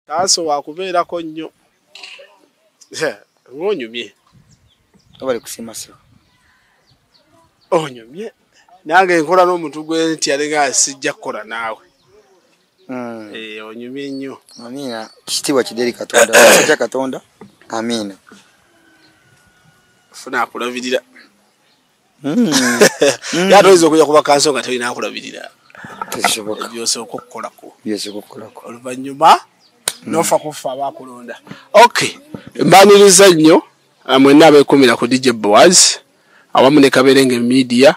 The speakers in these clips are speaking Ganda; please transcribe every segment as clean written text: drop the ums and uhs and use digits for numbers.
Taso wakubeerako nnyo. Ng'onyumye. Abali kusima so. Onyumye. Nange nkola n'omuntu gwe nti alenga sijja kukola naawe. Onyumye nnyo. Amina. Kitiibwa kideri Katonda. Sajja Katonda. Amina. Funa akulabirira. Yatoyinza okujja kuba kanso nga tolina akulabirira. Tekisoboka. Byosooka okukolako. Byosooka okukolako. Oluvannyuma nofa kufa abakulonda. Okay. Mbaniriza nnyo mwenna abeekumira ku DJ Boaz awamu ne Kaberenge Media.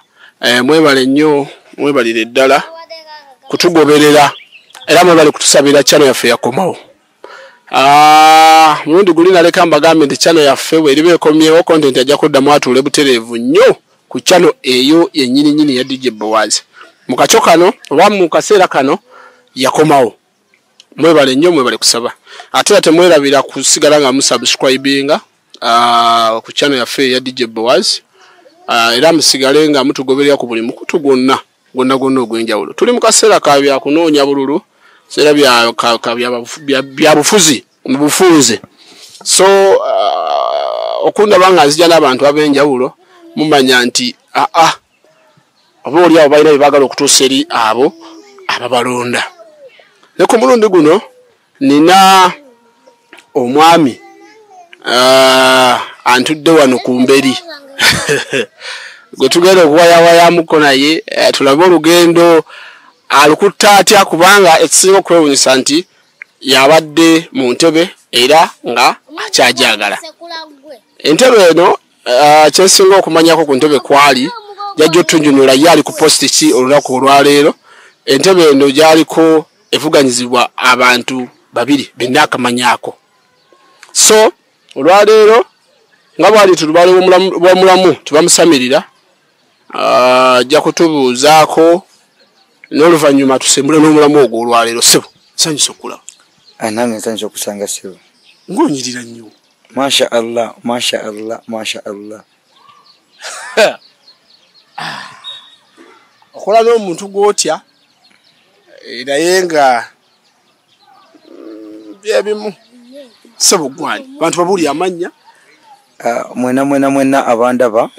Mwebale nnyo, mwebalire ddala kutugoberera era mwebale kutusabira channel yaffe yakomawo. Mulundi guli naleka mbagambe nti channel yaffe bweriba ekomyewo content ajja kuddamu atuule butereevu nnyo ku channel eyo yennyini ya DJ Boaz. Mu kaco kano oba mu kaseera kano yakomawo. Mwebale nnyo mwebale kusaba. Ate temwerabira kusigala nga musubscribinga ku channel yaffe ya DJ Boaz. Era musigale nga mutugoberera ku buli mukutu gwonna ogw'enjawulo. Tuli mu kaseera ka bya kunoonya bululu, seera bya bufuzi mu bufunze. So okundaba nga nzija n'abantu ab'enjawulo mumanya nti oba oli abo balina bye baagala okutuusa eri abo ababalonda. Ne ku mulundi guno nina omwami antudde wano ku mberi gwe tugenda okuwayawayamuko naye tulabe olugendo alukutta atya kubanga ekisinga okwewunyisa nti yabadde mu ntebe era nga akyajagala. Entebe eno kyensinga okumanyako ku ntebe kwali jajja otunjunula ye ali ku posti ki olunaku olwaleero. Entebe eno gyaliko evuganyizibwa abantu babiri benna akamanyako. So olwaleero nga bwali tulubale bw'omulamu tubamusamirira ajja kutubuuzaako n'oluvannyuma tusembule n'omulamu ogwo olwaleero. Sebo nsanyusa okulaba. Nange nsanyusa okusanga sebo. Ng'onyirira nnyo. Masha Allah, masha Allah, masha Allah. Okola n'omuntu gw'otya naye nga byebimu. Sebo gwani abantu babuli amannya. Mwena abandaba.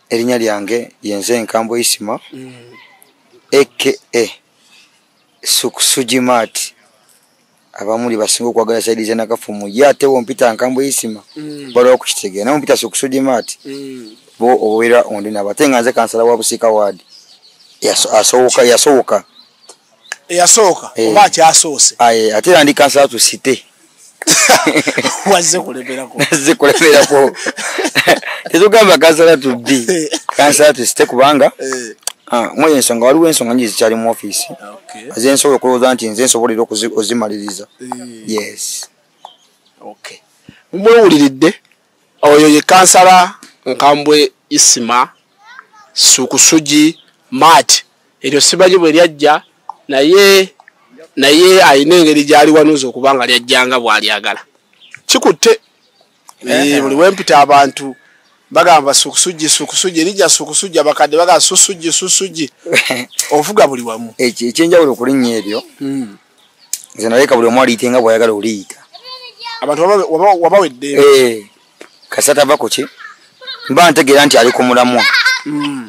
Erinnya lyange yenze Nkambwe Isima. AKA Sukusujimat. Abamuli basinga okwagala saidize nakafumu yate wompita Nkambwe Isima. Balo okukitegeera nampita Sukusujimat. Bo obwera ondi nabatenga nze kansala wa Busika ward. Yasooka. Oba kyasoose. Ate andi kansala tusite. Wazze kuleberako. Nazze kuleberako. Tetugamba kansala tuddi. Kansala tusite kubanga mmoja ensonga waliwo ensonga nyingi zikyali mu office. Aze nsobola okulowooza nti nze nsobolera okuzimaliriza. Yes. Okay. Mwewuliridde oyo ye kansala Nkambwe Isima Sukusuji Mat. Eryo simanyi bwe lyajja naye ayina engeri gyali wanuuza okubanga lyajjanga bw'alyagala. Kikutte buli wempita abantu bagamba Sukusuji erijja Sukusuji abakadde bagamba Susuji ovuga buli wamu. Ekyenjawulo okulinnya eryo nze naleka buli omu aliyitenga bw'ayagala oliyita. Abantu wabawedde kasata ava ku ki mba ntegeera nti ali ku mulamwa.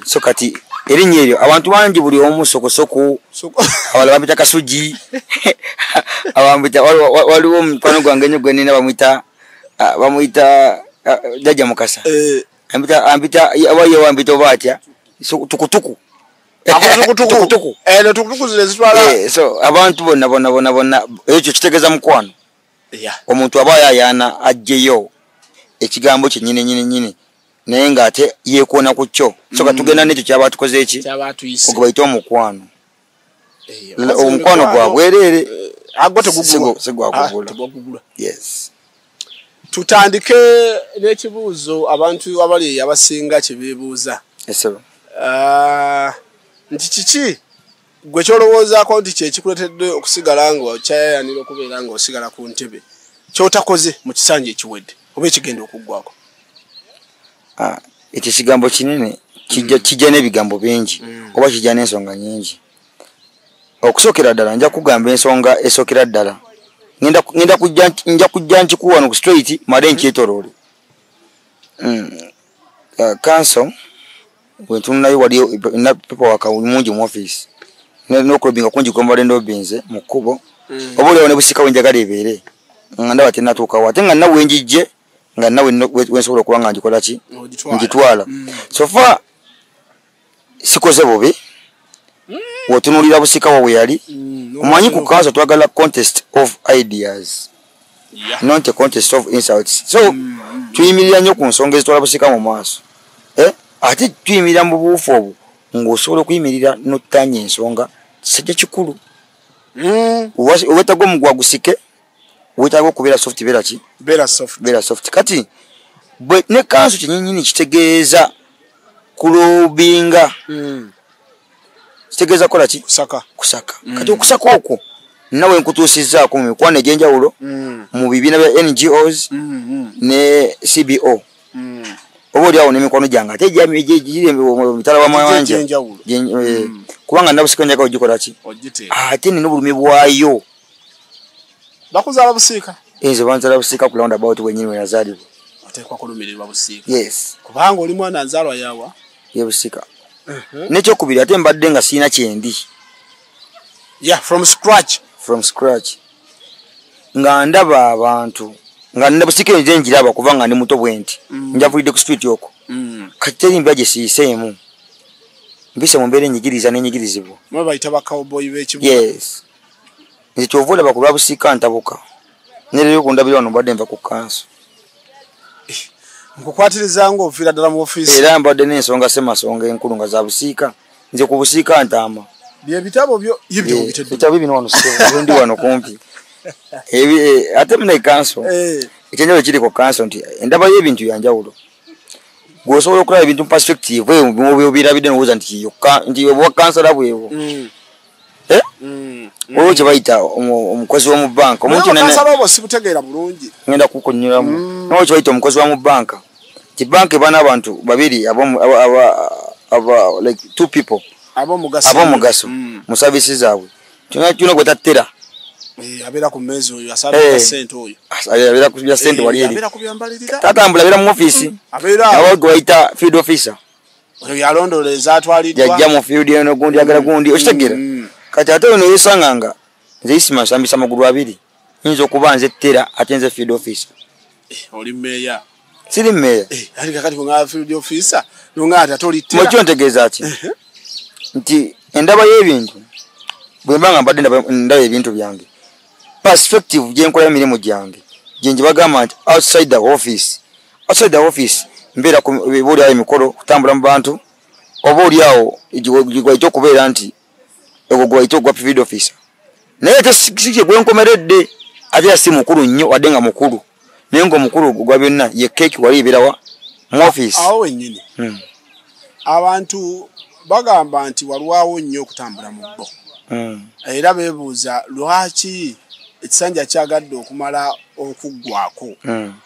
So kati erinnya eryo abantu bangi buli omu sokosoko abala bapita Kasuji abambita waliwo mukwano gwange nnyo gwe nina bamuyita Jajja Mukasa. Ambita abaye wambita obatya tukutuku. Tukutuku. Tukutuku zile zitwala. So abantu bonna ekyo kitegeeza mukwano. Omuntu abaya yana ajjeyo ekigambo kye nyine naye nga ate yeekona ku kyo. So katugenda n'ekyo kyaba tukoze eki ogwo bayita omukwano. Omukwano gwa bwereere agote gugula. Yes. Tutandike n'ekibuuzo abantu abali abasinga kye beebuuza. Nti kiki gwe kyolowoozaako nti kye kikuletedde okusigala nga okyayayanira okubeera nga osigala ku ntebe kyotakoze mu kisanja ekiwedde oba ekigenda okuggwako? Ekyo kigambo kinene kijja n'ebigambo bingi oba kijja n'ensonga nyingi. okusokera ddala nja kugamba ensonga esokera ddala ngenda kujja nkikuwa no straight made nkyetolole council wentunayo waliyo na paperwork mungi mu office n'okulobinga kungi kwambala endobinze mu kkubo obulewo ne busika wenjagala ebeere nga ndaba tenatuukawo ate nga nawe njijje nga nawe wensobola okuba nga njikola ki njitwala so far sikoze bubi wotunuulira busika wawe yali omanyi ku council twagala contest of ideas not a contest of insults so tuyimirira nnyo ku nsonga ezitwala busika mu maaso ate tuyimirira mu buufu obwo ng'osobola okuyimirira n'ottanya ensonga kisajja kikulu owetaaga omugwa gusike wetaaga okubeera soft beera soft kati bwe ne kanso kyenyinyini kitegeeza kulobinga kitegeeza kola ki kusaka kati okusaka okwo nawe nkutuusizzaako mu mikwano egy'enjawulo mu bibiina bya NGOs ne CBO oba oli awo n'emikono gyange ate giri mitala w'amawanja kubanga nabusika njagala ogikola ki ate nina obulumi bwayo bakuzaala busiika nze banzaala busiika ku roundabout wenyini we yazaalibwa oteekwa kulumirirwa busiika yes kubanga oli mwana nzaalwa yawa ye busika n'ekyokubiri ate mbadde nga siina kyendi from scratch nga ndaba abantu nga nina busika nze njiraba kuva nga ndi muto bwenti njavulidde ku street okwo kati teri mbya gye siiseemu mbise mu mbeera enyigiriza n'enyigirizibwa bayita bakawboyi b'ekibuga yes nze kyova olaba ku lwa busika ntabuka nerero kundabira wano mbadde nva ku kanso nkukwatiriza ng'ofiira ddala mu ofiisi era mbadde n'ensonga semasonga enkulu nga za busiika nze ku busiika ntaama byebitabo byo bitabo bino wano ndi wano kumpi ate muna ekanso ekyenjalo kiri ku kanso nti endaba y'ebintu yanjawulo gwosobola okulaba ebintu mu perspective byobirabidde nowooza nti obwa kansala bwebwo olwo kye bayita omukozi w'omu banka ngenda kukunyuramu nolwo kye bayita omukozi wa mu banka ti banka ebaana abantu babiri like two people ab'omugaso mu services zaabwe tulina gwe tattera abeera ku mmeezi oyo asabira ssente oyo abeera ku bya ssente wali eri tatambula abeera mu ofiisi awo gwe bayita field officer oyo yalondoleza atwaliddwa yajja mu field eno gundi agala gundi okitegeera kati ate ono yesanganga nze isima nsambisa amagulu abiri nyinza okuba nze ttera ate nze field officer oli mmeeya siri mmeeya ate kakati bwe field officer nonga ate ate oli ttera mwekyo ntegeeza ki nti endaba y'ebintu bwe mba nga mbadde ndaba ebintu byange perspective gyenkola emirimu gyange gyenje bagamba nti outside the office mbeera oba oliawo emikolo kutambula mu bantu oba oliawo gwaita okubeera nti egwo gwaita ogwa field officer naye ate sikye gwenkomeredde ate yasi mukulu nnyo wadde nga mukulu naye ngaomukulu gwa byonna ye keeki wali ebeerawa mu office awo wennyini abantu bagamba nti walwawo nnyo okutambula mu bbo era beebuuza lwaki ekisanja kyagadde okumala okuggwako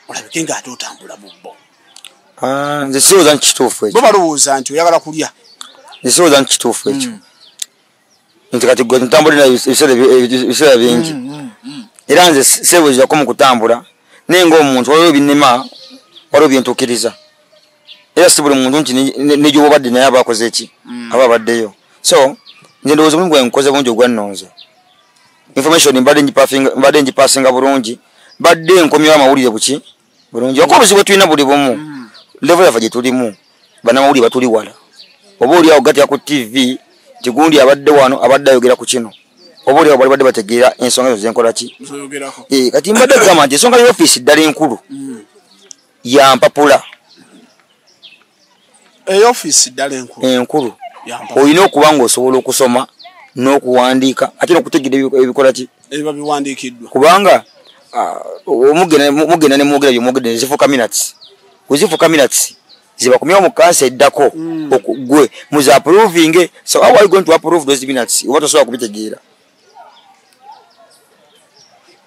olabike ng'ate otambula mu bbo nze sirowooza nti kituufu ekyo bo balowooza nti oyagala kulya nze sirowooza nti kituufu ekyo nti kati gwe ntambulira ebiseera bingi era nze seebuuzirako mu kutambula naye ng'omuntu waliwo binnema waliwo byentuukiriza era si buli muntu nti negyoba obadde naye aba akoze eki aba abaddeyo so nze ndowooza omulimu gwange nkoze bungi ogwannonza information mbadde ngipasinga bulungi badde nkomyewo amawulire buki bulungi wako obuzibu tulina buli bumu level yafa gye tulimu bannamawulire batuli wala oba oliawo gatya ku TV tigundi abadde wano abadde ayogera ku kino oba oliawo bali badde bategeera ensonga ezo zenkola ki kati mbadde gamba nti ensonga y'ofiisi ddala enkulu yampapula ey'ofiisi ddala enkulu olina okuba ng'osobola okusoma n'okuwandiika ate n'okutegeera ebikola ki ebiba biwandiikiddwa kubanga mugenda ne mwogera byomwogedde zifuuka minutes wezifuuka minutes zibakomyewo mu kansa eddako gwe muzi approving so how are you going to approve those minutes oba tosobola kubitegeera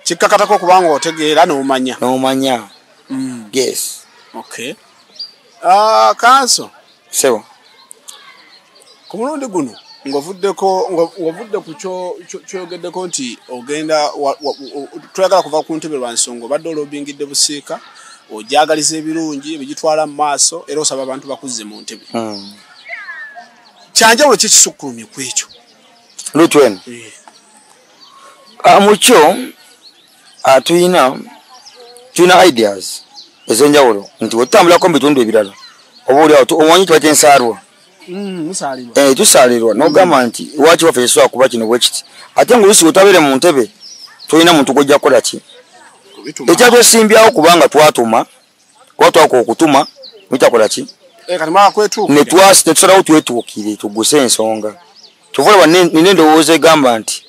kikkakatako kubanga otegeera n'omanya yes kanso sewa ku mulundi guno Ngovudde ku kyogeddeko nti ogenda twagala kuva ku ntebe lwa nsonga badde olobingidde busiika ojagaliza ebirungi ebigitwala mu maaso era osaba abantu bakuzze mu ntebe. Kyanjawulo kikisukkulumye ku ekyo. Lutwen. Mucho tuyina ideas ezenjawulo nti otambulako mu bitundu ebirala oba oli awo omanyi tubate ensaalwa. Tusaalirwa n'ogamba nti lwaki waffe yesobola kuba kino bwe kiti ate ng'oluusi otabere mu ntebe tolina muntu gojja kukola ki ekyatwesimbyawo kubanga twatuma kuba twaka okutuma mutakola ki ne tusalawo twetuukire tuguse ensonga kyovulaba nina endowooza egamba nti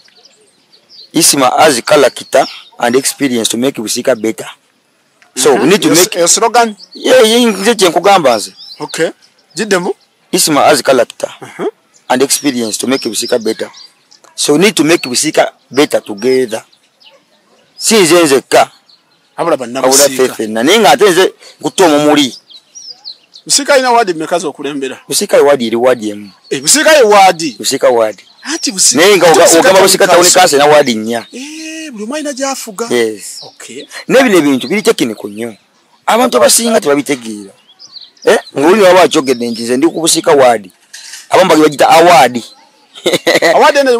Isima has character and experience to make Busika better. So we need to make a slogan. Okay. Isima has character and experience to make Busika better. So we need to make Busika better together. Since the car, I would have faith in Naninga. Busika ina wadi mekazo kulembera. Busika wadi him. Busika wadi. Busika wadi. Ati busika. Nenga ogamba busika tauni kase na wadi nya. Buli maina jafuga. Yes. Okay. Nebile bintu bili technical nnyo. Abantu abasinga tebabitegeera. Nguli waba chogedde njize ndi kubusika wadi. Abamba bagita awadi. Awadi ene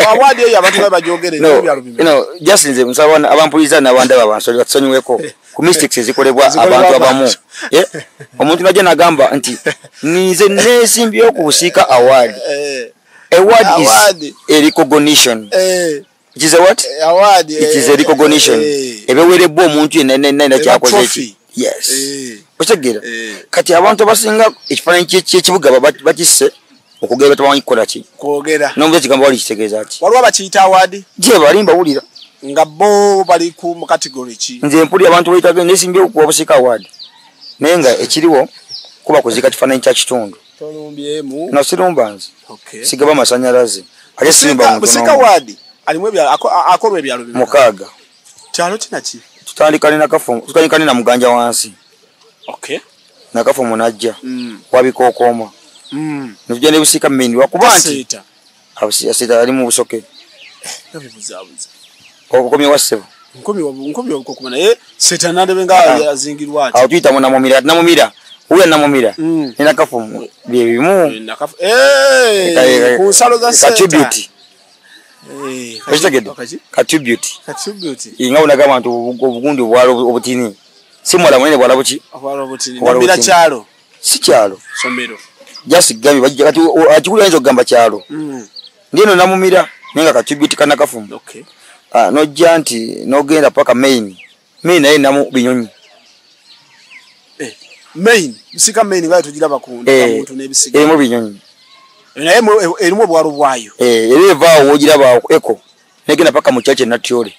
awadi ya abantu bajogere byalo bimwe. Just nze musabana abampuliza nabanda babansoli batsonyiweko. Ku mistakes zikolebwa abantu abamu. Omuntu najja nagamba nti nize nesimbyo kubusika awadi. Award is a recognition. It is a what? Award. It is a recognition. Ebewerebwa omuntu yenna kyakoze. Yes. Otegera. Kati abantu basinga ekifaananyi ky'ekibuga bakisse okugeba tabanyi kukola ki? Kwogera. Nombe kigamba wali kitegeeza ati. Waliwo bakiyita award. Je balimba wulira. Nga bo bali ku category ki. Nze mpuli abantu bayitaga nesimbye ku busika award. Nenga ekiriwo kuba kuzika kifaananyi kya kitundu. Tolumbyemu. No sirumbanzi. Okay. Sigaba masanyalaze. Ale simba muntu. Busika wadi. Alimwe bya akolwe byalo bimwe. Mukaga. Kyalo kinaki. Tutandikane na kafumu. Tutandikane na muganja wansi. Okay. Na kafumu najja. Wabikokoma. Nujja busika mmindi wakubanti. Abusita ali mu busoke. Nabibuzabuza. Okomye wasebo. Nkomye okokoma naye setanande benga yazingirwa ati. Awo tuyita namumira. Uwe namumira. Nina kafumu. Bye bimu. Nakafu. Ku salo za seta. Attribute. Attribute. Inga unagama ntu obugundi bwalo obutini. Simwala munene bwala buki? Bwala obutini. Namira kyalo. Si kyalo. Somero. Just gabi bajja kati akikula enzo gamba kyalo. Ndino namumira nenga kattribute kana kafumu. Okay. No janti no genda paka main. Main naye namu binyonyi. Main. Bisika main nga tugira bakunda abantu nebisiga. Mu binyonyi. Naye erimu bwalo bwayo. Ereva wogira ba eko. Negenda paka muchache natyole.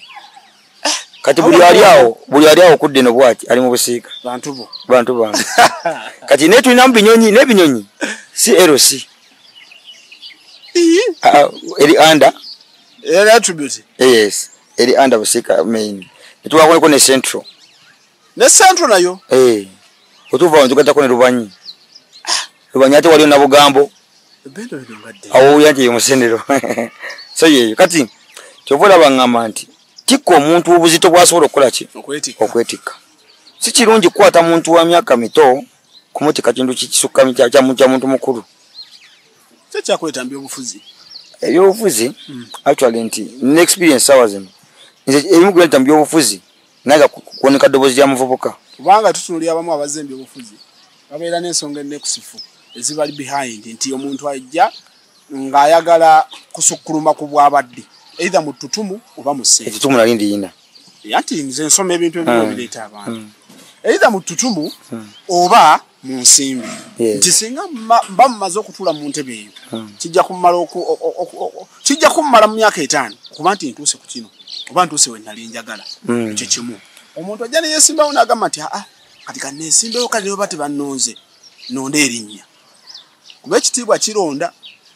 Kati buli ali awo kudde no bwati ali mu busika. Bantu bantu. Kati netu ina binyonyi nebinyonyi. Si LC. Eri under. Eri attribute. Yes. Eri under busika main. Nituwakone kone central. Ne central nayo. Otuva wanjukata kone rubanyi. Rubanyi ate wali na bugambo. Bendo ngadde. Awo yanje musendero. So ye kati kyovola bangamba nti tiko omuntu obuzito bwasobola okukola ki? Okwetika. Si kirungi kukwata muntu wa myaka mito kumutika kintu kikisukka kya muntu mukulu. Kyakwetambi obufuzi. Ebyobufuzi actually nti ne experience hours nze erimu gwentambi obufuzi naga kuoneka dobozi ya muvubuka. Kubanga tutunuli abamu abazembi obufuzi. Babeera n'ensonga ennekusifu ezibali behind nti omuntu ajja ng'ayagala kusukkuluma ku bwabadde. Either mu tutumu oba mu sente. Tutumu nali ndiyina. Yati nze nsoma ebintu ebimu bireeta abantu. Either mu tutumu oba mu nsimbi. Nti singa mba mumaze okutuula mu ntebe eyo kijja kummala mu myaka 5 okuba nti ntuuse ku kino oba ntuuse we nali njagala. Ekyo kimu. Omuntu ajja ne yeesimbawo n'agamba nti kati kanneesimbewo kale oba tebannonze nonda erinnya. Kuba ekitiibwa kironda.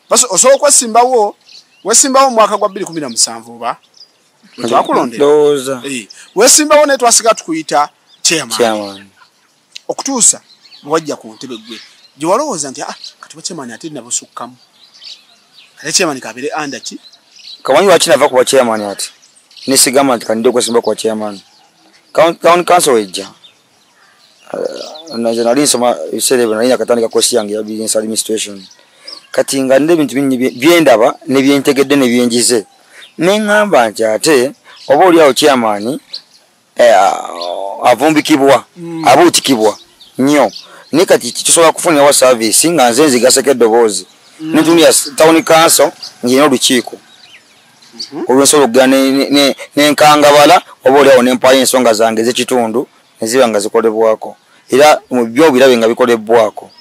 Osobola okwesimbawo wesimbawo mwaka gwa 2017 oba twakulondera. Wesimbawo ne twasiga tukuyita chairman. Okutuusa wajja ku ntebe gwe. Gye walowooza nti kati chairman ate nabusukkamu. ate chairman kabire under ki kamanyi wachina va kwa chairman ati nisigama nti kandido kwesimba kwa chairman county council ejja na generally soma isebe na yakatandika kosi yange ya business administration kati nga nde bintu byendaba ne byentegedde ne byenjize nengamba nti ate oba oli awo chairman avumbikibwa abutikibwa nnyo ne kati tusobola kufunira wa service nga nze nzigaseke eddoboozi netunia town council ngino lukiiko olw'ensolo gane nenkangabala oba oli awo nempayo ensonga zange z'ekitundu neziba nga zikolebwako era mu byo birabe nga bikolebwako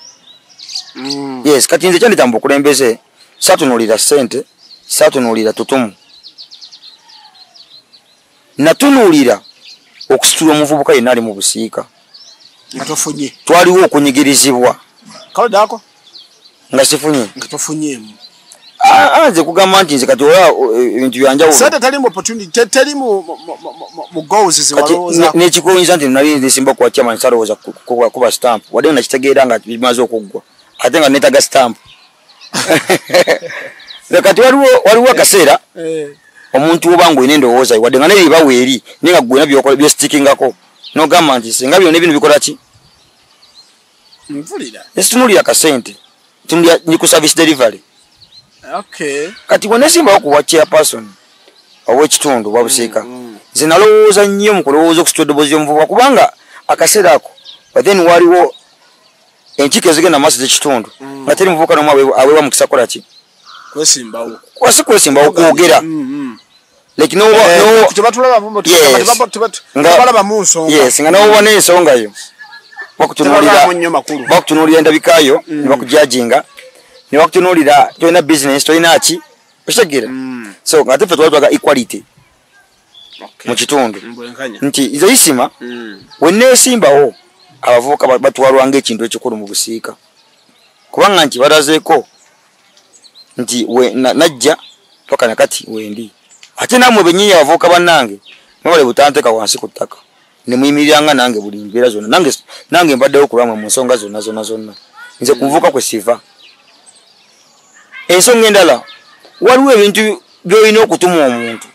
yes kati nze kyandita mu bukulembeze satunulira ssente satunulira tutumu natunulira okusitula omuvubuka yenna ali mu busiika nga tofunye twaliwo okunyigirizibwa kawdako nga sifunye nga tofunyemu nze kugamba nti nze kati ola ebintu byanjawulo sente tali mu opportunity tali mu goals ziwalowooza nekikoyinza nti nali nsimba kwa chairman salowooza kuba stamp wadde nakitegeera nga bimaze okuggwa ate nga netaga stamp kati waliwo akaseera omuntu oba nga olina endowooza wadde nga nebibawo eri naye nga gwena byokola byositikingako nogamba nti singa byonna bino bikola ki nvulira nesitunulira kasente tunulira ni ku service delivery okay kati bwenesimbawo kuwa chairperson ow'ekitundu bwa busiika nze nalowooza nnyo mu kulowooza okusitula eddoboozi y'omuvubuka kubanga akaseera ako but then waliwo enkiiko ezigenda maaso z'ekitundu nga teri muvubuka n'omu aweebwa mukisa kukola ki kwesimbawo kwasi kwesimbawo kwogera like nga noba n'ensonga yo bakutunuulira endabikayo ne bakujajinga ne bakutunuulira tolina business tolina ki okitegeera so nga tefe twatwaga equality mu kitundu nti nze isima wenneesimbawo abavubuka batwalwanga ekintu ekikulu mu busiika kubanga nti balazeeko nti najja paka nakati wendi ate namwe benyinya abavubuka bannange mwebale butanteka wansi ku ttaka ne muyimiriranga nange buli mbeera zonna nange mbaddewo kulwamwe mu nsonga zonna nze kuvubuka kwe siva ensonga endala waliwo ebintu byolina okutuma omuntu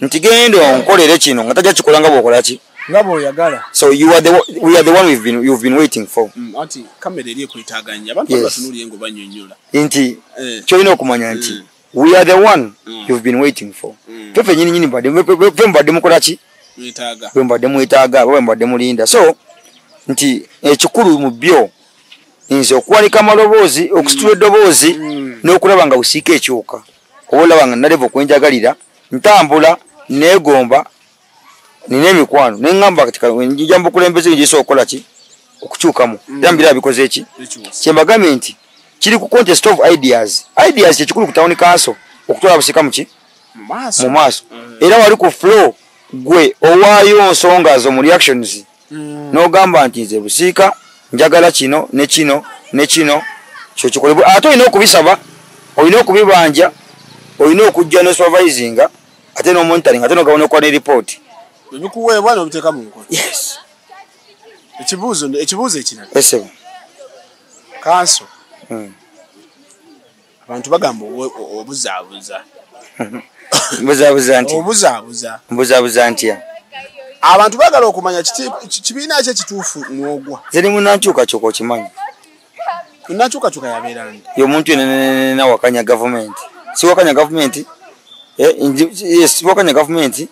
nti genda onkolere kino nga tajja kikola nga bw'okola ki nga bw'oyagala so we are the one you've been waiting for ati kamera eri ekwetaaganya abantu batunuulire ngo bannyonnyola nti kyolina okumanya nti we are the one you've been waiting for fefe nyini mbadde mukola ki bwe mbadde mwetaaga bwe mbadde mulinda so nti ekikulu mu byo nze okuwanika amaloboozi okusitula eddoboozi n'okulaba nga busiika ekyuka oba olaba nga nalevo kwenjagalira ntambula neegomba nina emikwano neŋŋamba kati njija mubukulembeze njisa okukola ki okukyukamu era mbira bikoze eki kyembagambye nti kiri ku contest of ideas kyekikulu ku town council okutwala busiika muki mu maaso era wali ku flow gwe owaayo nsonga zo mu reactions n'ogamba nti nze busiika njagala kino ne kino ne kino kyo kikolebwe ate olina okubisaba olina okubibanja olina okujja ne supervisinga ate n'omonitoring ate n'ogaba n'okukola ne report ebikuweebwa n'obiteeka mu nkola yes ekibuuzo ekirala esebo kanso abantu bagamba obuzaabuza mbuzaabuza ntya abantu bagala okumanya kibiina kye kituufu mwogwa ziri munankyukakyuka okimanyi munankyukakyuka yabeeranga y'omuntu yenenena wakanya gavumenti si wakanya gavumenti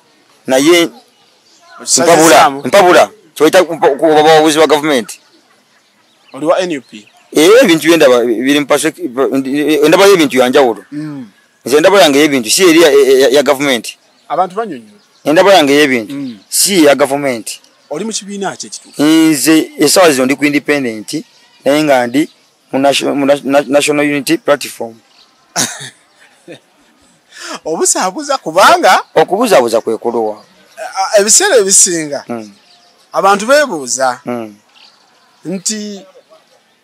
naye mpabula kyoyita obuzi bwa gavumenti oli wa NUP ebintu byendaba biri endaba y'ebintu yanjawulo nze endaba yange y'ebintu si eri ya gavumenti abantu banyonyola endaba yange y'ebintu si ya gavumenti oli mu kibiina kye kituufu nze essaawa zino ndi ku independent naye nga ndi mu national unity platform obusaabuza kubanga okubuzaabuza kwe kulowa ebiseera ebisinga abantu beebuuza nti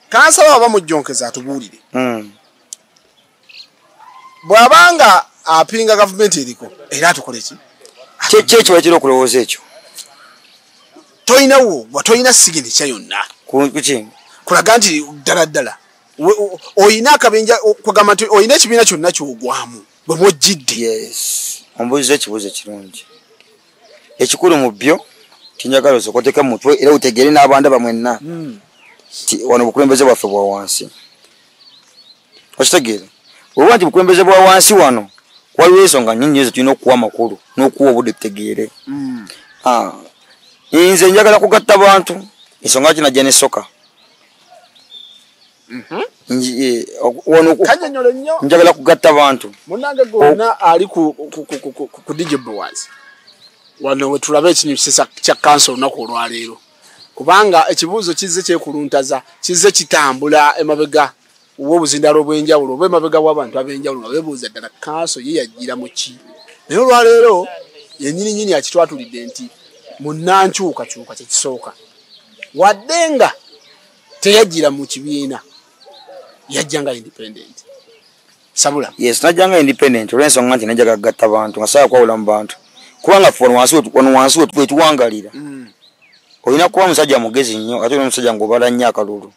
kansala waba mujjonkeza atubuulire bw'abanga apinga gavumenti eriko era atukole ki kyekyo bakira okulowooza ekyo toyinawo toyina sigini kya yonna kuki kulaga nti ddala ddala oyina akabenja kugamba nti oyina ekibiina kyonna kyogwamu bwe mwojjidde. Yes. Ombuuza ekibuuzo kirungi. Ekikulu mu byo tinjagala osokoteka mutwe era utegeere n'abanda bamwenna. Wano bukulembeze bwaffe bwa wansi. Okitegeera. Oba nti bukulembeze bwa wansi wano waliwo ensonga nnyingi ezo tulina okuwa amakulu n'okuwa obudde tutegeere. Nze njagala kugatta bantu ensonga kinajja n'essoka. Njagala kugatta bantu. Munange gonna ali ku DJ Boaz. Wano wetulaba ekinywi kya kanso olunaku olwaleero. Kubanga ekibuuzo kizze kyekuluntaza, kizze kitambula emabega w'obuzindalo obw'enjawulo, oba emabega w'abantu ab'enjawulo nga beebuuza ddala kanso ye yajjira mu ki. Naye olwaleero yennyini akitwatulidde nti munnankyukakyuka kye kisooka. Wadde nga teyajjira mu kibiina, yajja nga independent. Sabula. Yes, najja nga independent olw'ensonga nti najja kugatta bantu nga sawa kwawula mu bantu. Kubanga ffe wano wansi wetuwangalira. Olina kuba musajja mugezi nnyo ate omusajja ng'obala nnyo akalulu.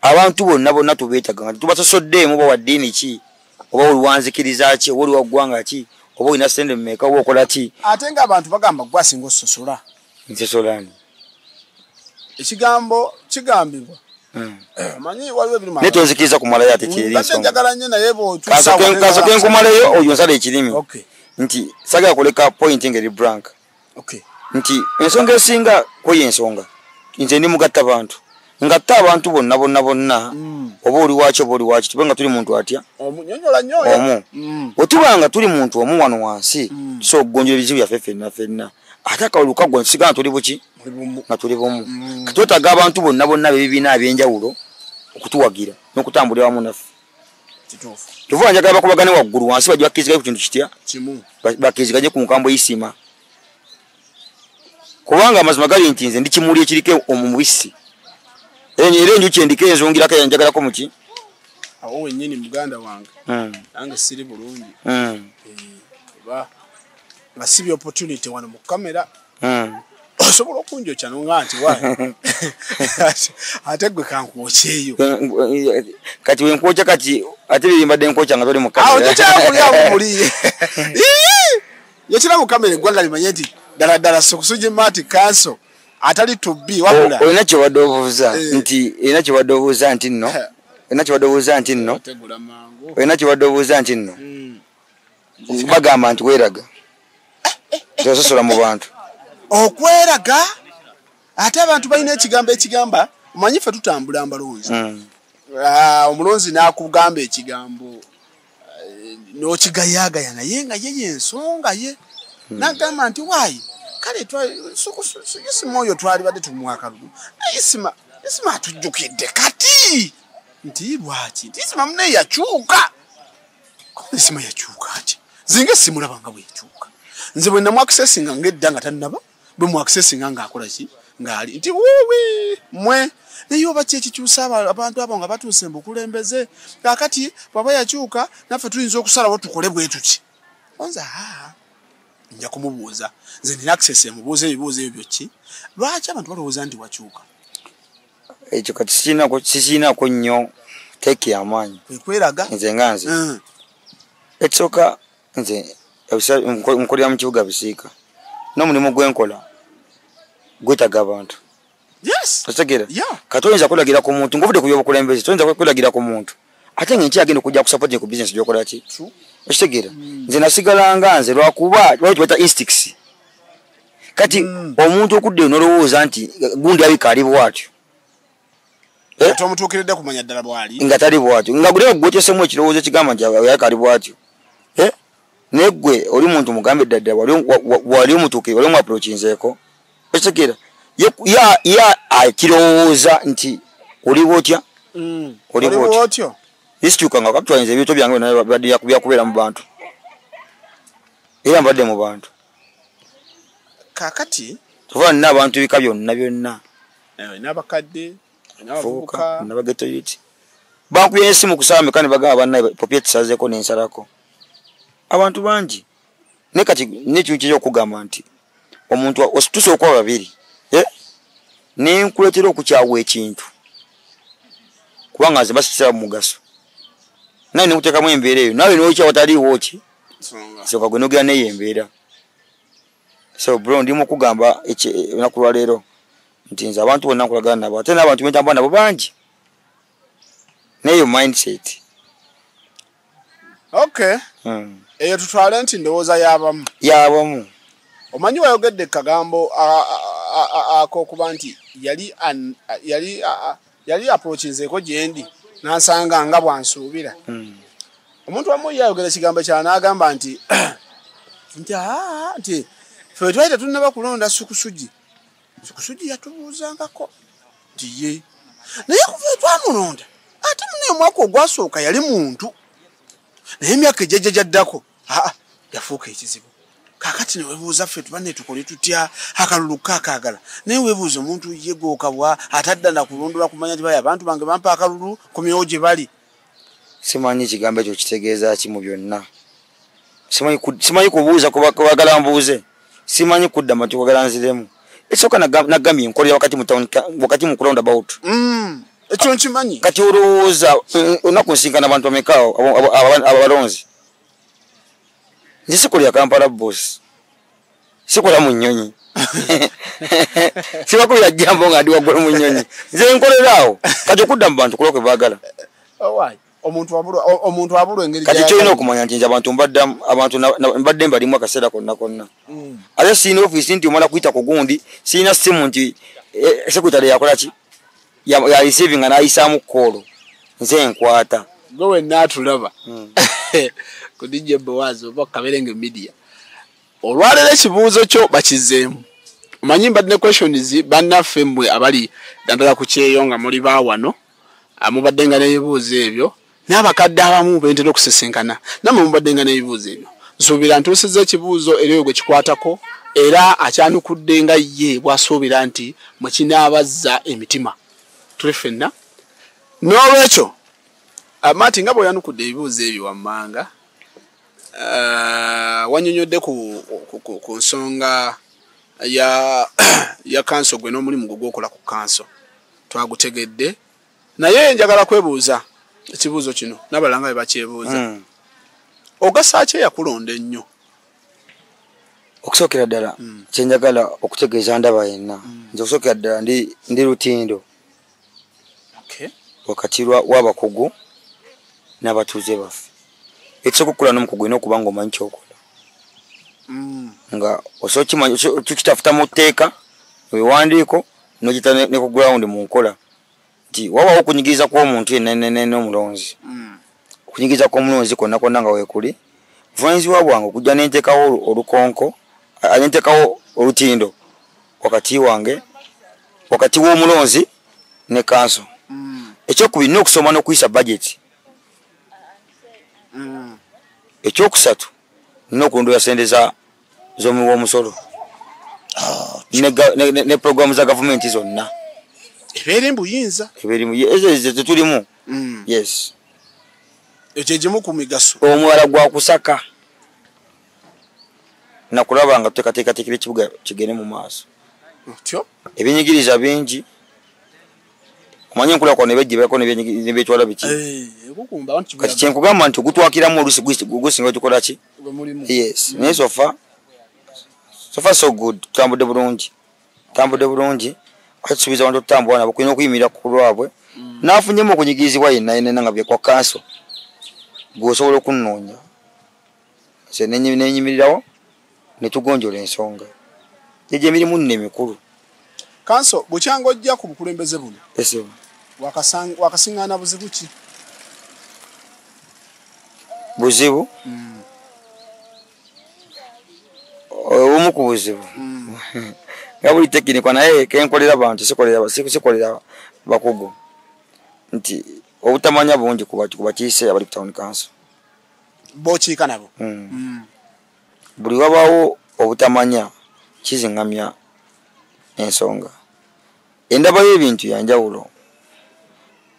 Abantu bonna tubeetaga nga tubasosoddeemu oba wa ddiini ki oba oli wanzikiriza ki oba oli wa ggwanga ki oba olina ssente mmeka oba okola ki. Ate ng'abantu bagamba gwe asinga ososola. Nsosolani. Ekigambo kigambibwa. Manyi waliwo ebiri naye tonzikiriza kumalayo ate kyeri ensonga. Njagala nnyo naye kaso kenkumalayo oyo nsala ekirimi. Nti sagala kuleka point ngeri blank. Nti ensonga esinga kwe ensonga nze ndi mugatta bantu ngatta abantu bonna oba oli waaki tubenga tuli muntu atya omunyonyola nnyo otubanga tuli muntu omu wano wansi so gonjera ebizibu byaffe ffenna ate akawuluka gwa nsigala tuli buki nga tuli bumu katwetaaga abantu bonna bebibiina ab'enjawulo okutuwagira n'okutambulira wamu naffe. Tuvuga njagala bakubagane waggulu wansi bajja bakkiriziganye ku kintu kitya bakkiriziganye ku mukambo isima. Kubanga amazima gali nti nze ndi kimuli ekirike omubisi. Era enjuki endiko enzungirako yanjagalako muki? Awo wennyini muganda wange. Nange siri bulungi. Nga sibi opportunity wano mu kamera. Osobola okunjokya nonga nti wayi. Ate gwe kankwokyeyo. Kati wenkwokya kati ate birimbadde nkwokya nga toli mu kamera. Awo tokyamuli muli. Yekira mu kamera eggwanga limanye nti ddala sokusuje mati kanso atali tubbi wabula. Olina kyewadde obuuza nti olina kyewadde obuuza nti nno. Olina kyewadde obuuza nti nno. Olina kyewadde obuuza nti nno. Bagamba nti weeraga. Tososola mu bantu. Okweraga ate abantu balina ekigambo ekigamba omanyi ffe tutambula mbalonzi. Omulonzi n'akugamba ekigambo n'okigayagaya naye nga ye yensonga ye. Nagamba nti waayi kale isima oyo twali badde tumuwaka lumu isima atujjukidde kati nti lwaki nti isima mune yakyuka isima yakyuka ati zinga simulabanga bweyakyuka nze bwe namwakisesinga ng'edda nga tannaba bwe mwakisesinga ng'akola ki ng'ali nti wuuwi mwe naye oba ki ekikyusa abantu abo nga batuuse mbukulembeze kakati bwaba yakyuka naffe tuyinza okusalawo tukole bwe tuki onza nja kumubuuza nze nina access mubuuze ebibuuzo ebyo ki lwaki abantu balowooza nti wakyuka ekyo kati sikiinako nnyo teeki y'amaanyi kweraga nze nga nze ekisooka nze nkolera mu kibuga bisiika n'omulimu gwenkola gwetaaga abantu otegeera kati oyinza kwelagira ku muntu ng'ovudde ku byobukulembeze toyinza kwelagira ku muntu ate ng'enki agenda okujja kusapoti ku bizinesi gyokola ki okitegeera nze nasigalanga nze lwakuba lwaki tubata instincts kati omuntu okudde nolowooza nti gundi abika ali bwatyo tomutuukiridde kumanya ddala bwali nga tali bwatyo nga gule gwotesemu ekirowoozo ekigamba nti abika ali bwatyo naye ggwe oli muntu mugambe ddadda wali omutuukire wali omuapproachinzeeko okitegeera ye akirowooza nti oli bwotya oli bwotyo isikyukanga kakutwanyiriza ebintu byange byakubeera mu bantu era mbadde mu bantu kakati tuva nina abantu bika byonna n'abakadde n'abavubuka n'abageto yuti bankubye ensimu kusaba mekani bagamba bannaye popye tusazeeko n'ensalako abantu bangi ne kati n'ekintu ky'okugamba nti omuntu tusooka babiri nenkuleetera okukyawa ekintu kubanga nze basisira mugaso naye nekutekamu embeera eyo nawe nokya wataliiwo ki soka gwe nogera neyo embeera so bro ndi mukugamba olunaku lwa leero nti nze abantu bonna nkolagana nabo ate n'abantu bentambula nabo bangi neyo mindset. Okay. Eyo tutwale nti ndowooza yabamu. Omanyi wayogedde kagambo akokuba nti yali approachinzeeko gyendi n'ansanga nga bwansuubira. Omuntu wamu yayogera ekigambo kya n'agamba nti nti ffe twali tetunnaba kulonda Sukusugi yatubuuzangako nti ye naye kuva twamulonda ate munaye omwaka ogwasooka yali muntu naye emyaka ejjajjaddako yafuuka ekizibu kakati newebuuza ffe tubanne tukole tutya akalulu kaakaagala naye webuuza omuntu yegookabwa atadda nakulondolwa kumanya nti baye abantu bange bampa akalulu ku myoyo gye bali. Simanyi ekigambo ekyo kitegeeza ki mu byonna. Simanyi kubuuza kubagala mbuuze. Simanyi kudda matu kwagala nziremu. Ekyoka nagambye nkolera wakati mu kulonda about. Ekyo nkimanyi. Kati olowooza onaku nsinkana abantu bamekaawo abalonzi. Nze sikolera Kampala boss. Sikola mu nnyonyi. Sibakulira jambo nga ndi waggulu mu nnyonyi. Nze nkoleraawo kati okudda mu bantu kulokwe baagala. Omuntu wabulwa engeri kati kyolina okumanya nti abantu mbadde mbalimu akaseera konna. Ate siina ofiisi nti omala kuyita ku gundi siina simu nti sekretary yakola ki ya receiving n'ayisaamu koolo nze nkwata gwe wenna atulaba ku DJ Boaz oba Kaberenge Media. Olwaleero ekibuuzo kyo bakizeemu. Omanyi mbadde ne questions bannaffe mmwe abali dandala ku kyeyo nga muli baawano mubadde nga n'ebibuuzo ebyo n'abakadde abamu bentera okusisinkana nammwe mubadde nga n'ebibuuzo ebyo. Nsuubira ntuusizza ekibuuzo era gwe kikwatako era akyanukudde nga ye bw'asuubira nti mwe kinaabazza emitima tuli ffenna. N'olwekyo Mati nga bw'oyanukudde ebibuuzo ebyo wammanga wanyonyodde ku nsonga ya kanso gwe n'omulimu gwe gw'okola ku kanso twagutegedde naye njagala kwebuuza ekibuuzo kino n'abalanga bye bakyebuuza. Ogasa ki yakulonda ennyo? Okusookera ddala kyenjagala okutegeeza ndaba yenna nze okusookera ddala ndi lutindo wakati w'abakugu n'abatuuze baffe. Ekisooka okukola n'omukugu olina okuba nga omanyi kyokola nga osobola kitafuta mu tteeka ebiwandiiko n'ogita ne ku ground mu nkola nti wabaawo okunyigiriza kw'omuntu yenna n'omulonzi. Okunyigiriza kw'omulonzi kwonna kwonna nga weekuli buvunaanyizibwa bwange okujja n'enteekawo olukonko nenteekawo olutindo wakati wange wakati w'omulonzi ne kanso. Ekyokubiri nina okusoma n'okuyisa budget. Ekyokusatu nina okulondoola sente z'omuwi w'omusolo ne programu za gavumenti zonna ebeera embuyinza ezo tetulimu. Yes, ekyo egimu ku migaso. Omuwala gwa kusaka nakulaba nga tuteekateekateekera ekibuga kigende mu maaso. Ebyenyigiriza bingi omanyi enkulaakulana nebejjibako nebyetwala biki kati kyenkugamba nti ogutwakiramu oluusi gusinga gikola ki. Yes, naye sofa so good. Tutambudde bulungi ate tusuubiza abantu okutambula nabo kulina okuyimirira ku lwabwe n'afunyemu okunyigirizibwa yenna nga byekwa kanso gw'osobola okunnoonya. Nze nenyimirirawo ne tugonjola ensonga egyo emirimu nno emikulu. Kanso bukyanga ojja ku bukulembeze buno wakasiŋŋaana buzibu ki? Buzibu obumu ku buzibu nga buli tekinikwa naye kenkolera abantu sikolera bakugu nti obutamanya bungi kubakiise abali ku town council bokiika nabo. Buli wabaawo obutamanya kiziŋŋamya ensonga. Endaba y'ebintu yanjawulo.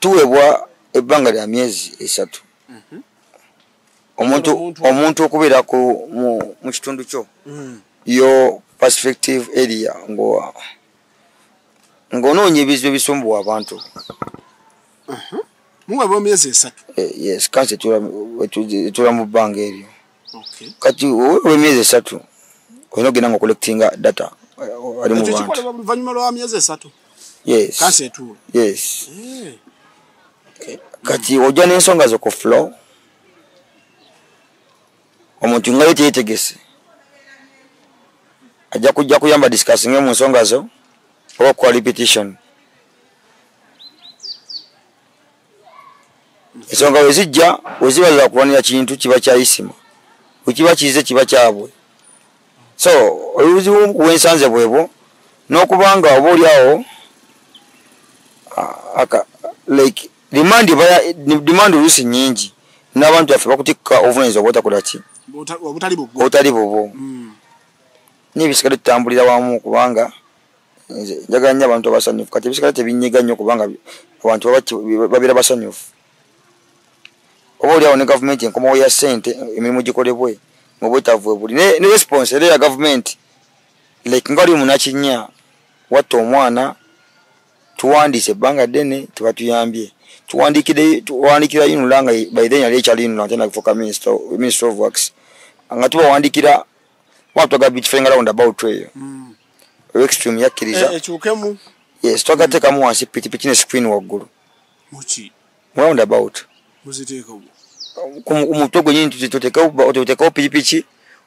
Tuweebwa ebbanga lya myezi 3 omuntu okubeera mu kitundu kyo yo perspective area ng'onoonya ebizibu ebisumbuwa abantu Muwe bo myezi 3. Yes, kanse tula mu banga eryo. Okay. Kati we myezi 3 oyino genda ngo collecting data ali mu bantu. Chikola bavanyuma lwa myezi 3. Yes. Kanse tu. Yes. Kati ojja n'ensonga zo ku flow. Omuntu nga yetegese. Ajja kujja kuyamba discussing mu nsonga zo oba kwa repetition. Ensonga wezijja wezibaza kulwanira kintu kiba kyayisima. Ukiba kize kiba kyabwe. So oluzi wensanze bwebo n'okubanga oba oliawo like demand olusi nyingi n'abantu baffe bakutikka obuvunanyizibwa bw'otakola ki obutali bubwo n'ebisigale tutambulira wamu kubanga njagala nnyo abantu abasanyufu kati ebisigale tebinyiga nnyo kubanga abantu babeera basanyufu oba oliawo ne gavumenti enkomawo ya ssente emirimu gikolebwe mu bwetaavu buli ne response era ya gavumenti like nga oli munakinya watta omwana tuwandiise ebbanga ddene tebatuyambye tuwandikira yinula nga by then yali ekyali yinula ntena kufuuka minister of works nga tubawandikira watuaga bitfenga round about eyo extreme yakkiriza ekyukemu yes twagateekamu wansi pikipiki ne screen waggulu muki round about muziteekawo kumutwe gwenyini tuteekawo pikipiki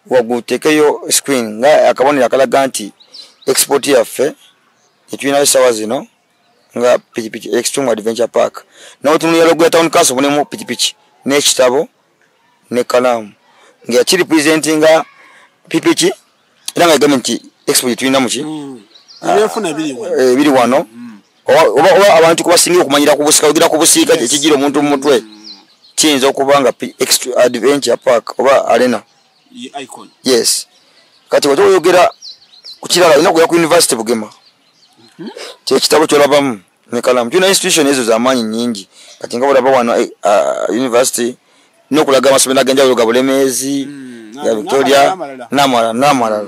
waggulu tuteekeyo screen nga akabonero akalaga nti export yaffe etulinayo essaawa zino nga pikipiki extreme adventure park nawo tunulira logo ya town council bunemu pikipiki n'ekitabo ne kalamu nga yakiri presentinga pikipiki era nga yagambye nti export tulina muki biri wano oba abantu kubasingira okumanyira ku busika ogira ku busiika ekigira omuntu mu mutwe kiyinza okuba nga adventure park oba arena icon yes kati watoyogera ku kirala olina kuya ku university Bugema kyekitabo kyolabamu ne kalamu tulina institution ezo z'amaanyi nnyingi kati nga bolaba wano university n'okulaga amasomero agenjawulo ga Bulemeezi ya Victoria n'amalala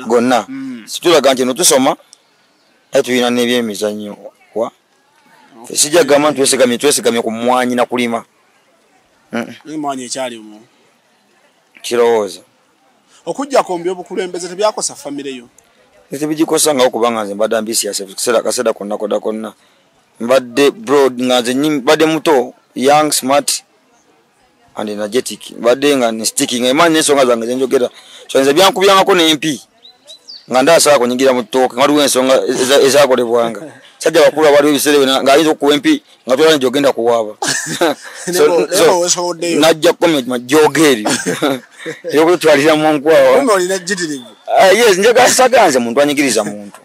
gonna situlaga nti no tusoma naye tulina n'ebyemizannyo wa sijja gamba twesigamye ku mwanyi na kulima mwanyi ekyalimu kirowooza okujja kombi obukulembeze tebyakosa famire yo tebigikosa nga okubanga nze mbadde ambitious kaseera konna mbadde broad nga nze mbadde muto young smart and energetic mbadde nga ne sticking emanyi n'ensonga zange zenjogera so nze byankubyangako n'empi nga ndaasaba kunyigira mu ttooke nga waliwo ensonga ezakolebwanga sajja bakulu waliwo ebiseera nga ayinza okuwa empi nga tola nijogenda kuwaaba najja kukomya jogeri eyokutwalira munkwawa yes njagala saganze muntu anyigiriza muntu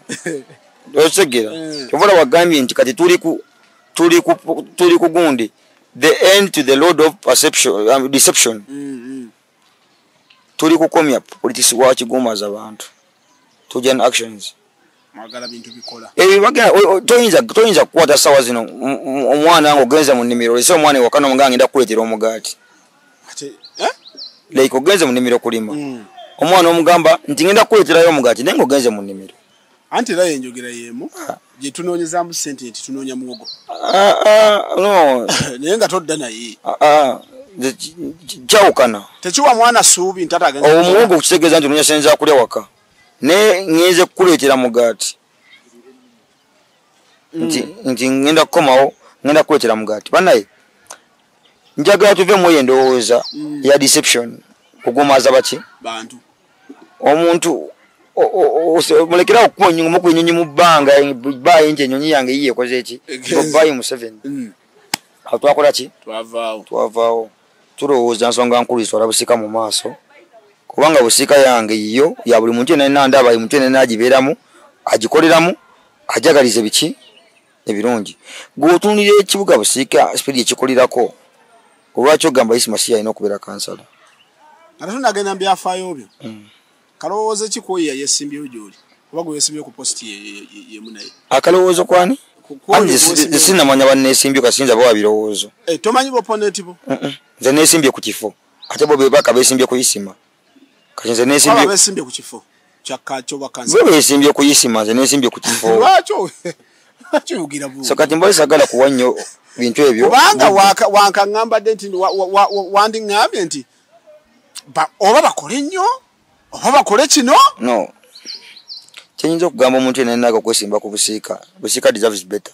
osegera kyovula wagambye nti kati tuli ku gundi the end to the load of perception deception tuli kukomya politics wa kigumaza abantu tujan actions magala bintu bikola toyinza kukwata sawa zino omwana ngo ogenza mu nnimiro ese omwana wakano muganga ngenda kuletera omugaati like ogenze mu nnimiro kulima omwana omugamba nti ngenda kuleterayo omugaati naye ng'ogenze mu nnimiro anti era yenjogera yemu gye tunoonyezamu ssente nti tunoonya muwogo no naye nga todda naye kyawukana tekiwa mwana ssuubi nti ate agenza omuwogo kitegeeza nti onoonya sente za kulya waka naye ngenze kukuleetera mugaati nti ngenda kukomawo ngenda kukuleetera mugaati banaye njagala tuve mu eyo endowooza ya deception okugumaza baki bantu omuntu mulekera okukuba enyonyi mu bbanga bayi nti enyonyi yange yiye ekoze eki bayi mu 7 awo twakola ki twavaawo tulowooza nsonga nkulu zitwala busika mu maaso kubanga busika yange yiyo ya buli muntu yenna nandaba buli muntu yenna nagibeeramu agikoleramu ajagalize biki ebirungi gwotunulira ekibuga busika spidi ekikolirako olwaki ogamba isimasi yalina okubeera kansala ate tunagenda byafaayo byo kalowoozo ki kwoyo yayesimbyeyo gy'oli oba gwe yesimbye ku positi yemu naye akalowoozo kwani sinamanya banneesimbye kasinza bawa birowoozo tomanyi boponenti bo nze neesimbye ku kifo ate bo bebaka beesimbye ku isima kati nze neesimbye ku kifo kyakakyo bakansa bo beesimbye ku isima nze neesimbye ku kifo lwakyo Akyugira bu. So kati mbozi sagala kuwa nnyo bintu ebyo. Kubanga wankangamba nti wandi ngambye nti oba bakole nnyo oba bakole kino. No. Kyenyinza okugamba omuntu yennaga okwesimba ku busiika. Busiika deserves better.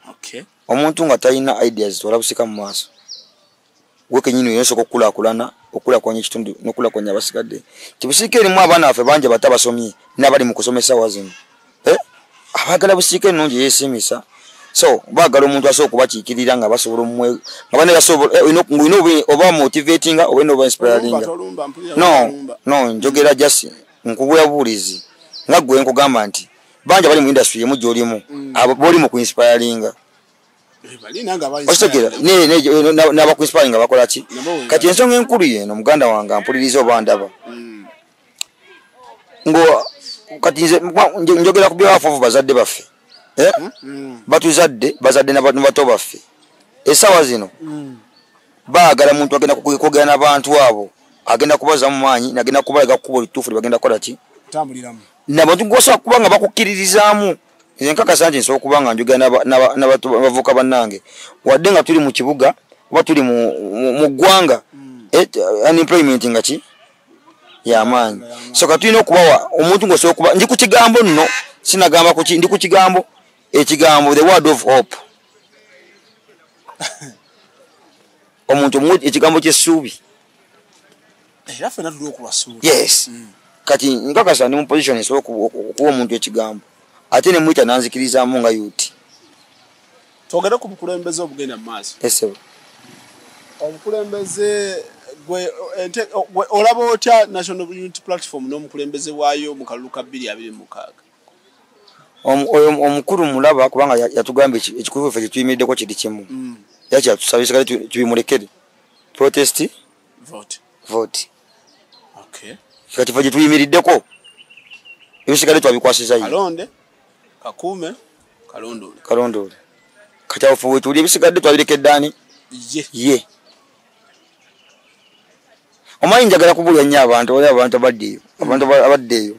Okay. Omuntu nga talina ideas wala busiika mu maaso. Gwe kenyini yosoka okulakulana okulakwanya ekitundu n'okulakwanya abasigadde. Kibusiika erimu abaana baffe bangi batabasomye n'abali mu kusomesa wazino. Abagala busiika ennungi yeesimisa. So baagala omuntu asobola okubakiikirira nga basobola omwe nga bane basobola oba motivating oba oba inspiring. No, njogera just nkubula bulizi nga gwe nkugamba nti banja bali mu industry emu gyolimu abo boli mu kuinspiringa. Osogera n'aba kuinspiringa bakola ki? Kati ensonga enkulu yeno muganda wange ampuliriza oba ndaba. Ngo kati njogera ku byawafu bazadde baffe. Batuzadde bazadde n'abantu bato baffe. Esawa zino baagala muntu agenda kukogera n'abantu abo agenda kubaza mu maanyi nagenda kubalaga kubo litufu bagenda kola ki? Tambuliramu. Nabantu gosa kubanga bakukkiririzaamu. Nze nkakasa nti nsobola kubanga njogera n'abantu bavuka bannange. Wadde nga tuli mu kibuga oba tuli mu ggwanga unemployment nga ki? Y'amaanyi. So katulina okubawa omuntu ng'osobola okuba ndi ku kigambo nno sinagamba ku ki ndi ku kigambo ekigambo the word of hope. Omuntu ekigambo ky'essuubi. Era ffenna tuli okubasuula. Yes. Kati nkakasa ndi mu position esobola okuwa omuntu ekigambo ate ne mwita nanzikirizaamu nga yuti. Twogere ku bukulembeze obugenda mu maaso. Ese obukulembeze gwe olaba otya National Unity Platform n'omukulembeze waayo mu kalulu ka 2026. Omukulu mulaba kubanga yatugamba ekikulu ffe tuyimiriddeko kiri kimu. Yaki atusabisa kale tubimulekere. Protest vote. Okay. Kati ffe tuyimiriddeko. Ebisigale twabikwasiza yi. Kalonde kakuume kalondole. Kati afu we tuli ebisigadde twabirekedde ani? Ye. Omanyi njagala kubulya nnyo abantu abaddeeyo. Abantu abaddeeyo.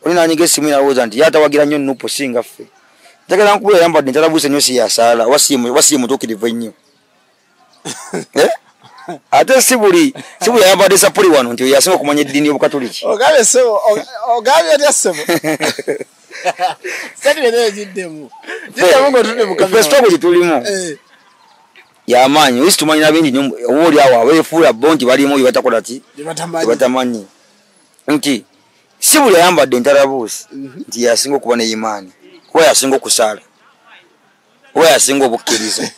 Olina anyiga essimu yalowooza nti yatawagira nnyo Nuupu singa ffe. Njagala nkubula yambadde ntalabuuse nnyo si yasaala wasiye mutuukirivu ennyo. Ate si buli yambadde sapuli wano nti yasinga okumanya eddiini y'Obukatoliki. Ogambye otya ssebo? Sati bene ejiddemu. Jiddemu ng'otudde mu kamera. Ffe gye tulimu. Y'amaanyi wisi tumanyi n'abingi nnyo obooli awo abeefuula bo nti balimu bye batakola ki? Bye batamanyi. Nti si buli ayambadde entalabuusi nti yasinga okuba ne imaani kuba yasinga okusaala oba yasinga obukkiriza.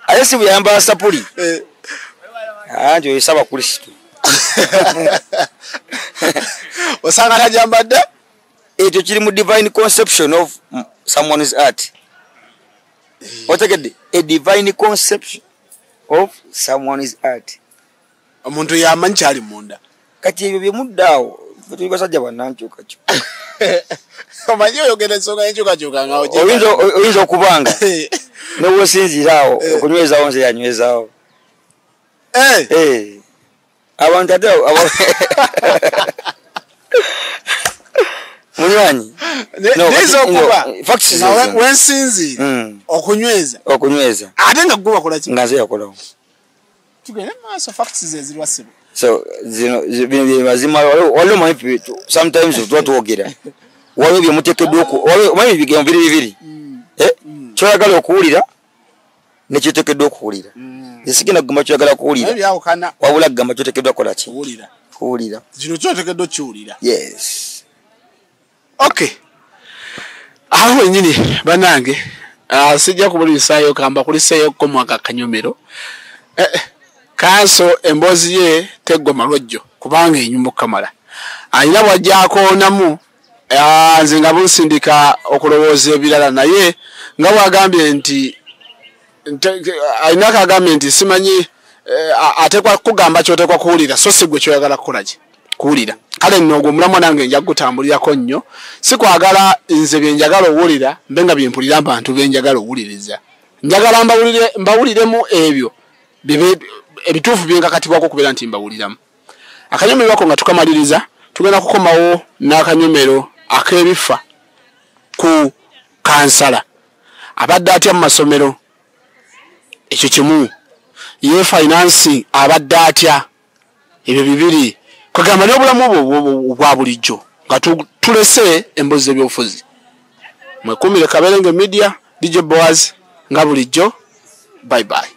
Ate si buli ayambala sapuli nti oyo saba Kristo. Osanga tajambadde? Ekyo kiri mu divine conception of someone's art. Otegedde a divine conception of someone's art. Omuntu yamanyi kyali munda. Kati ebyo bye muddaawo tuli basajja bannankyukakyuka. Omanyi oyogera ensonga y'enkyukakyuka nga oyinza okubanga n'obwosinziiraawo okunywezaawo nze yanywezaawo. Abantu ate munywanyi wensinziira okunyweza ate nga gwe wakola ki? nga nze yakolawo. Tugende maaso facts ze zirwa ssebo. So bino bye mazima waliwo manyi sometimes tuba twogera waliwo bye muteekeddwa omanyi ebigambo bibiri kyoyagala okuwulira nekyoteekeddwa okuwulira. Esigenda kugamba kyoyagala kuwulira wabula kugamba kyoteekeddwa kukola ki? Kuwulira. Kino kyoteekeddwa kiwulira. Yes. Okay. Aho wenyini banange sijja kubulisaayo kamba kuliseeyo ko mwaka kanyomero. Kanso emboozi ye teggwa malwajjo kubanga enyumba kamala. Ayina bwajjakoonamu nze nga bunsindika okulowooza ebirala naye nga bwagambye nti ayina kagambye nti simanyi atekwa kugamba kyotekwa kuwulira so si gwe kyoyagala kukola ki kuwulira. Kale nno ogwo omulamu nange nja kugutambulirako nnyo si kwagala nze bye njagala owulira mbe nga byempulira abantu be njagala owuliriza. Njagala mbawuliremu ebyo ebituufu byenkakatibwako okubeera nti mbawuliramu. Akanyomero ako nga tukamaliriza tugenda kukomawo n'akanyomero ak'ebifa ku kansala abadde atya mu masomero ekyo kimu ye finance abadde atya ebyo bibiri kwegamba n'obulamu bwa bulijjo nga tulese embuzi ebyobufuzi mwekumire Kaberenge Media DJ Boaz nga bulijjo bye bye